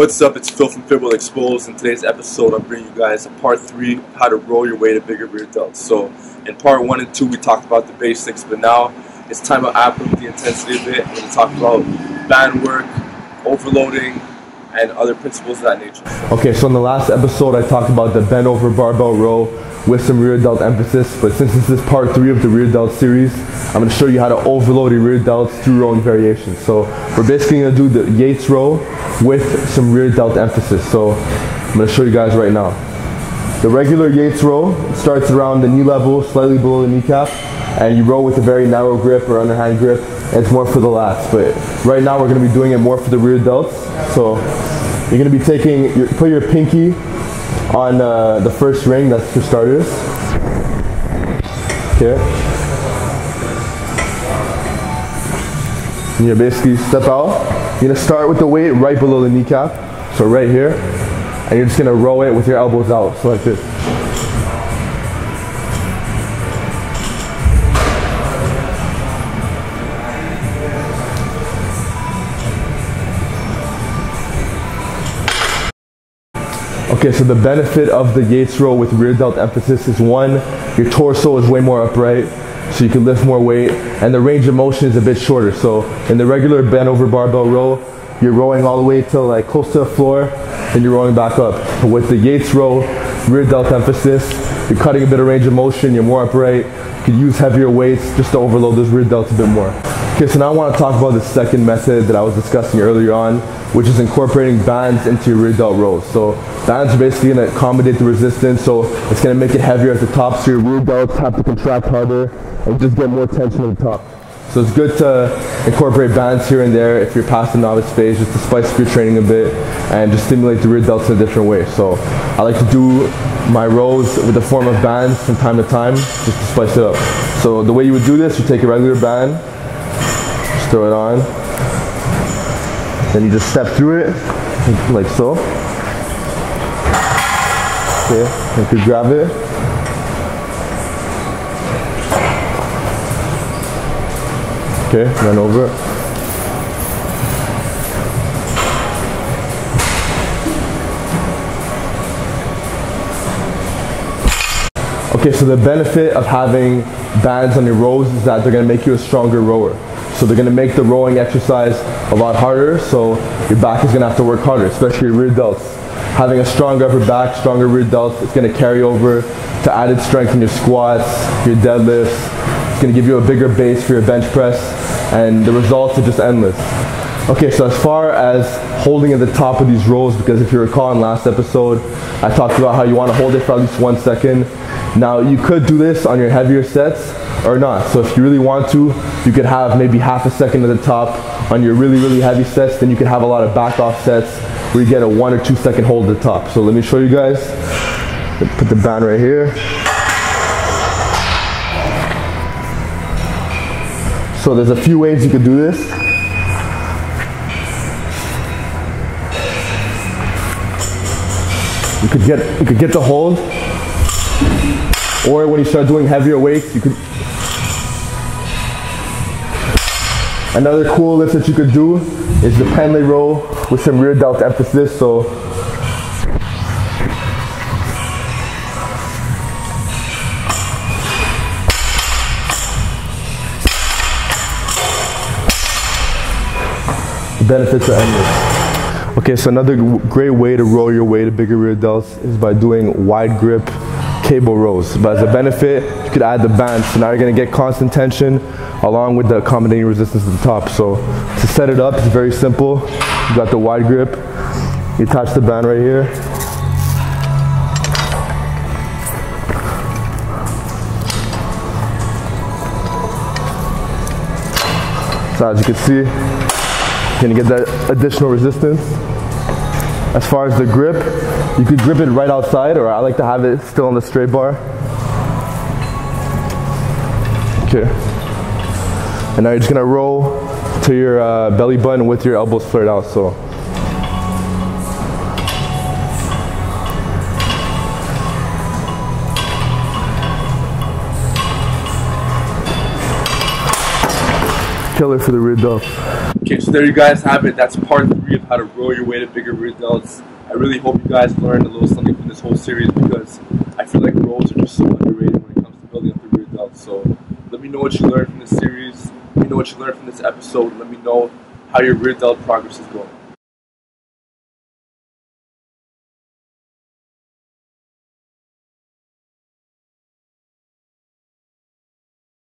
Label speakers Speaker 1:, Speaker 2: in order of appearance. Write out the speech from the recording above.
Speaker 1: What's up, it's Phil from Fit Will Exposed. In today's episode, I'm bringing you guys a part 3, how to roll your way to bigger rear delts. So in part 1 and 2, we talked about the basics, but now it's time to amp up the intensity a bit. I'm going to talk about band work, overloading, and other principles of that nature.
Speaker 2: Okay, so in the last episode, I talked about the bent over barbell row with some rear delt emphasis, but since this is part 3 of the rear delt series, I'm going to show you how to overload your rear delts through rowing variations. So we're basically going to do the Yates row with some rear delt emphasis. So I'm going to show you guys right now. The regular Yates row starts around the knee level, slightly below the kneecap, and you row with a very narrow grip or underhand grip, and it's more for the lats. But right now we're going to be doing it more for the rear delts. So you're going to be taking, put your pinky on the first ring, that's for starters. Okay. And you basically step out. You're going to start with the weight right below the kneecap, so right here. And you're just going to row it with your elbows out, so like this. Okay, so the benefit of the Yates row with rear delt emphasis is, one, your torso is way more upright, so you can lift more weight, and the range of motion is a bit shorter. So in the regular bent over barbell row, you're rowing all the way till like close to the floor, and you're rowing back up. But with the Yates row, rear delt emphasis, you're cutting a bit of range of motion, you're more upright, you can use heavier weights just to overload those rear delts a bit more. Okay, so now I want to talk about the second method that I was discussing earlier on, which is incorporating bands into your rear delt rows. So bands are basically going to accommodate the resistance, so it's going to make it heavier at the top, so your rear delts have to contract harder and just get more tension at the top. So it's good to incorporate bands here and there if you're past the novice phase, just to spice up your training a bit and just stimulate the rear delts in a different way. So I like to do my rows with the form of bands from time to time, just to spice it up. So the way you would do this, you take a regular band, just throw it on, then you just step through it, like so. Okay, you could grab it. Okay, run over it. Okay, so the benefit of having bands on your rows is that they're going to make you a stronger rower. So they're going to make the rowing exercise a lot harder, so your back is going to have to work harder, especially your rear delts. Having a stronger upper back, stronger rear delts, it's going to carry over to added strength in your squats, your deadlifts. It's going to give you a bigger base for your bench press, and the results are just endless. Okay, so as far as holding at the top of these rows, because if you recall in last episode, I talked about how you want to hold it for at least 1 second. Now, you could do this on your heavier sets or not. So if you really want to, you could have maybe half a second at the top on your really, really heavy sets. Then you could have a lot of back off sets where you get a 1 or 2 second hold at the top. So let me show you guys. Put the band right here. So there's a few ways you could do this. You could get the hold, or when you start doing heavier weights, you could. Another cool lift that you could do is the pendlay row with some rear delt emphasis. So the benefits are endless. Okay, so another great way to row your way to bigger rear delts is by doing wide grip cable rows. But as a benefit, you could add the bands. So now you're going to get constant tension along with the accommodating resistance at the top. So to set it up, it's very simple. You got the wide grip. You attach the band right here. So as you can see, you're going to get that additional resistance. As far as the grip, you could grip it right outside, or I like to have it still on the straight bar. Okay. And now you're just going to row to your belly button with your elbows flared out. So killer for the rear delts.
Speaker 1: Okay, so there you guys have it. That's part 3 of how to roll your way to bigger rear delts. I really hope you guys learned a little something from this whole series, because I feel like rolls are just so underrated when it comes to building up the rear delts. So let me know what you learned from this series. Let me know what you learned from this episode. Let me know how your rear delt progress is going.